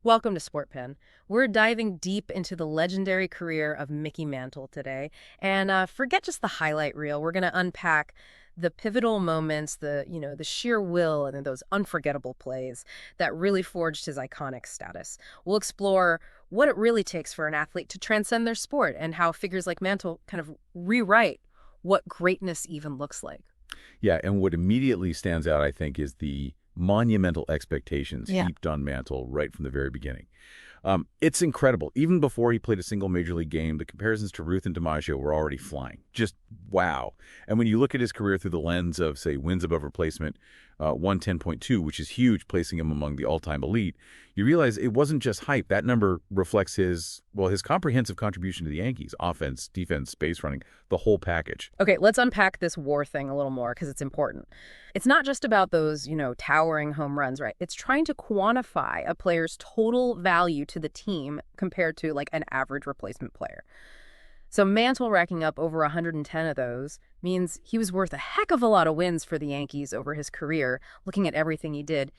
Welcome to Sportpen. We're diving deep into the legendary career of Mickey Mantle today. And forget just the highlight reel. We're going to unpack the pivotal moments, the sheer will and those unforgettable plays that really forged his iconic status. We'll explore what it really takes for an athlete to transcend their sport and how figures like Mantle kind of rewrite what greatness even looks like. Yeah, and what immediately stands out, I think, is the monumental expectations Yeah. heaped on Mantle right from the very beginning. It's incredible. Even before he played a single major league game, the comparisons to Ruth and DiMaggio were already flying. Just wow. And when you look at his career through the lens of, say, wins above replacement, 110.2, which is huge, placing him among the all-time elite, you realize it wasn't just hype. That number reflects his comprehensive contribution to the Yankees: offense, defense, base running, the whole package. Okay, let's unpack this WAR thing a little more because it's important. It's not just about those, towering home runs, right? It's trying to quantify a player's total value to the team compared to like an average replacement player. So Mantle racking up over 110 of those means he was worth a heck of a lot of wins for the Yankees over his career, looking at everything he did.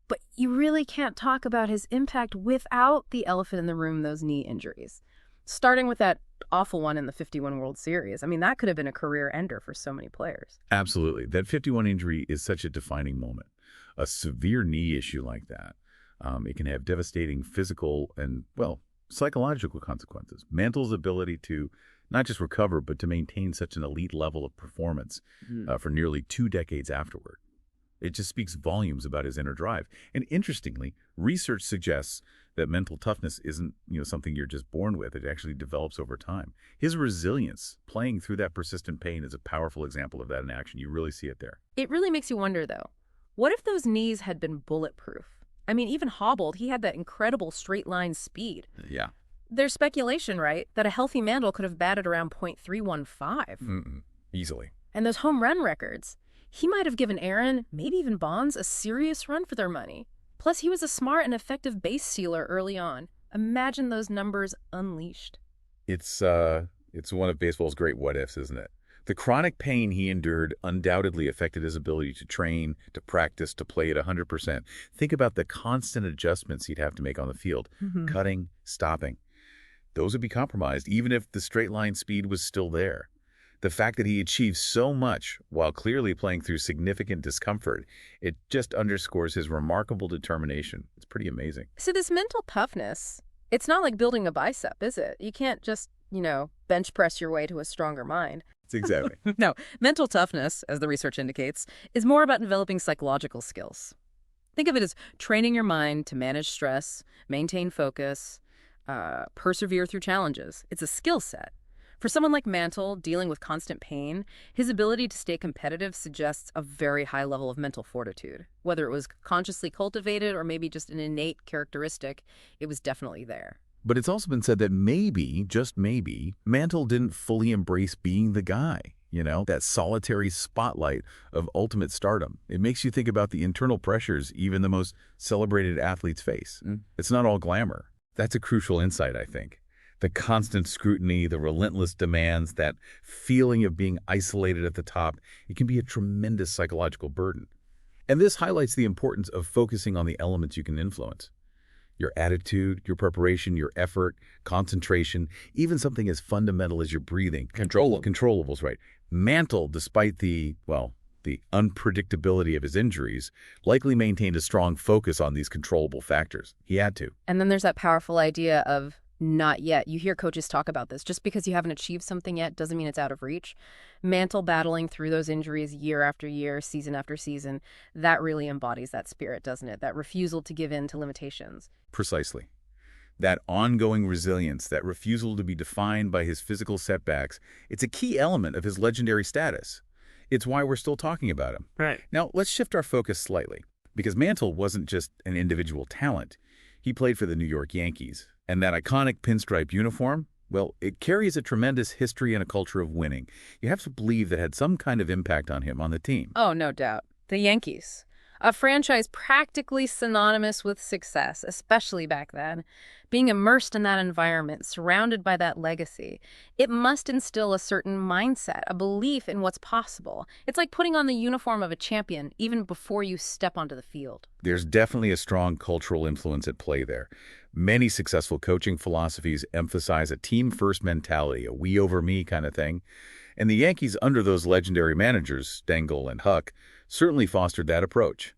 But you really can't talk about his impact without the elephant in the room, those knee injuries. Starting with that awful one in the 51 World Series. I mean, that could have been a career ender for so many players. Absolutely. That 51 injury is such a defining moment. A severe knee issue like that, it can have devastating physical and, psychological consequences. Mantle's ability to not just recover, but to maintain such an elite level of performance for nearly 2 decades afterward. It just speaks volumes about his inner drive. And interestingly, research suggests that mental toughness isn't, something you're just born with. It actually develops over time. His resilience, playing through that persistent pain, is a powerful example of that in action. You really see it there. It really makes you wonder, though, what if those knees had been bulletproof? I mean, even hobbled, he had that incredible straight-line speed. Yeah. There's speculation, right, that a healthy Mantle could have batted around .315. Easily. And those home run records, he might have given Aaron, maybe even Bonds, a serious run for their money. Plus, he was a smart and effective base stealer early on. Imagine those numbers unleashed. It's one of baseball's great what-ifs, isn't it? The chronic pain he endured undoubtedly affected his ability to train, to practice, to play at 100%. Think about the constant adjustments he'd have to make on the field. Cutting, stopping. Those would be compromised, even if the straight-line speed was still there. The fact that he achieved so much while clearly playing through significant discomfort, it just underscores his remarkable determination. It's pretty amazing. So this mental toughness, it's not like building a bicep, is it? You can't just, bench press your way to a stronger mind. Exactly. No, mental toughness, as the research indicates, is more about developing psychological skills. Think of it as training your mind to manage stress, maintain focus, persevere through challenges. It's a skill set. For someone like Mantle, dealing with constant pain, his ability to stay competitive suggests a very high level of mental fortitude. Whether it was consciously cultivated or maybe just an innate characteristic, it was definitely there. But it's also been said that maybe, just maybe, Mantle didn't fully embrace being the guy, that solitary spotlight of ultimate stardom. It makes you think about the internal pressures even the most celebrated athletes face. It's not all glamour. That's a crucial insight, I think. The constant scrutiny, the relentless demands, that feeling of being isolated at the top, it can be a tremendous psychological burden. And this highlights the importance of focusing on the elements you can influence. Your attitude, your preparation, your effort, concentration, even something as fundamental as your breathing. Controllables, right. Mantle, despite the unpredictability of his injuries, likely maintained a strong focus on these controllable factors. He had to. And then there's that powerful idea of not yet. You hear coaches talk about this. Just because you haven't achieved something yet doesn't mean it's out of reach. Mantle battling through those injuries year after year, season after season, that really embodies that spirit, doesn't it? That refusal to give in to limitations. Precisely. That ongoing resilience, that refusal to be defined by his physical setbacks, it's a key element of his legendary status. It's why we're still talking about him. Right. Now, let's shift our focus slightly, because Mantle wasn't just an individual talent. He played for the New York Yankees. And that iconic pinstripe uniform, it carries a tremendous history and a culture of winning. You have to believe that had some kind of impact on him on the team. Oh, no doubt. The Yankees. A franchise practically synonymous with success, especially back then. Being immersed in that environment, surrounded by that legacy, it must instill a certain mindset, a belief in what's possible. It's like putting on the uniform of a champion even before you step onto the field. There's definitely a strong cultural influence at play there. Many successful coaching philosophies emphasize a team-first mentality, a we over me kind of thing. And the Yankees, under those legendary managers, Stengel and Huck, certainly fostered that approach.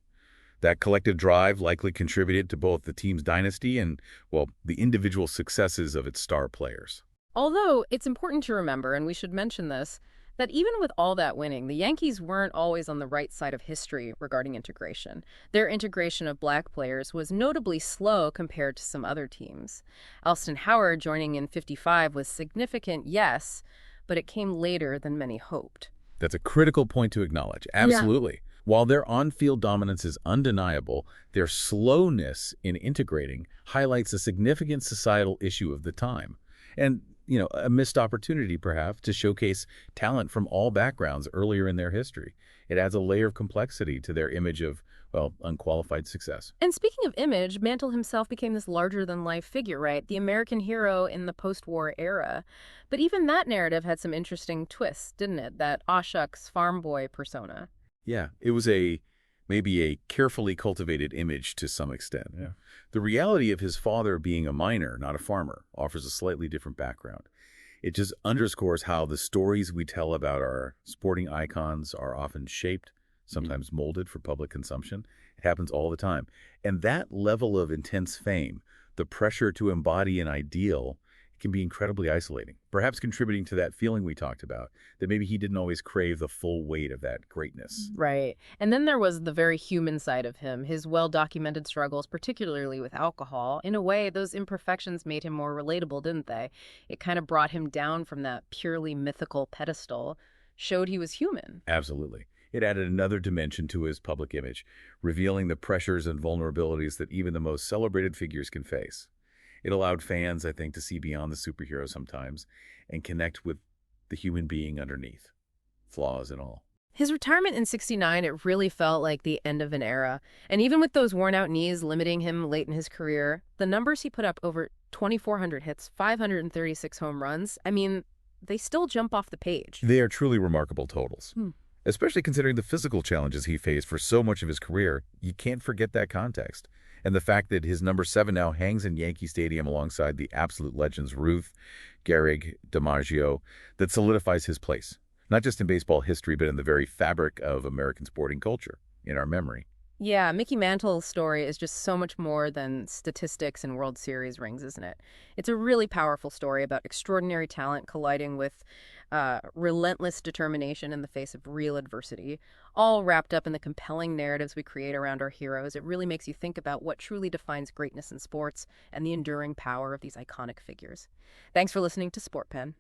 That collective drive likely contributed to both the team's dynasty and, well, the individual successes of its star players. Although it's important to remember, and we should mention this, that even with all that winning, the Yankees weren't always on the right side of history regarding integration. Their integration of black players was notably slow compared to some other teams. Alston Howard joining in '55 was significant, yes, but it came later than many hoped. That's a critical point to acknowledge. Absolutely. While their on-field dominance is undeniable, their slowness in integrating highlights a significant societal issue of the time. And, a missed opportunity, perhaps, to showcase talent from all backgrounds earlier in their history. It adds a layer of complexity to their image of, well, unqualified success. And speaking of image, Mantle himself became this larger-than-life figure, right? The American hero in the post-war era. But even that narrative had some interesting twists, didn't it? That aw shucks farm boy persona. Yeah, it was maybe a carefully cultivated image to some extent. Yeah. The reality of his father being a miner, not a farmer, offers a slightly different background. It just underscores how the stories we tell about our sporting icons are often shaped, sometimes molded for public consumption. It happens all the time. And that level of intense fame, the pressure to embody an ideal, can be incredibly isolating, perhaps contributing to that feeling we talked about, that maybe he didn't always crave the full weight of that greatness. Right. And then there was the very human side of him, his well-documented struggles, particularly with alcohol. In a way, those imperfections made him more relatable, didn't they? It kind of brought him down from that purely mythical pedestal, showed he was human. Absolutely. It added another dimension to his public image, revealing the pressures and vulnerabilities that even the most celebrated figures can face. It allowed fans, I think, to see beyond the superhero sometimes and connect with the human being underneath, flaws and all. His retirement in '69, it really felt like the end of an era. And even with those worn-out knees limiting him late in his career, the numbers he put up, over 2,400 hits, 536 home runs, I mean, they still jump off the page. They are truly remarkable totals. Especially considering the physical challenges he faced for so much of his career. You can't forget that context. And the fact that his number 7 now hangs in Yankee Stadium alongside the absolute legends Ruth, Gehrig, DiMaggio, that solidifies his place, not just in baseball history, but in the very fabric of American sporting culture, in our memory. Yeah, Mickey Mantle's story is just so much more than statistics and World Series rings, isn't it? It's a really powerful story about extraordinary talent colliding with relentless determination in the face of real adversity, all wrapped up in the compelling narratives we create around our heroes. It really makes you think about what truly defines greatness in sports and the enduring power of these iconic figures. Thanks for listening to Sportpen.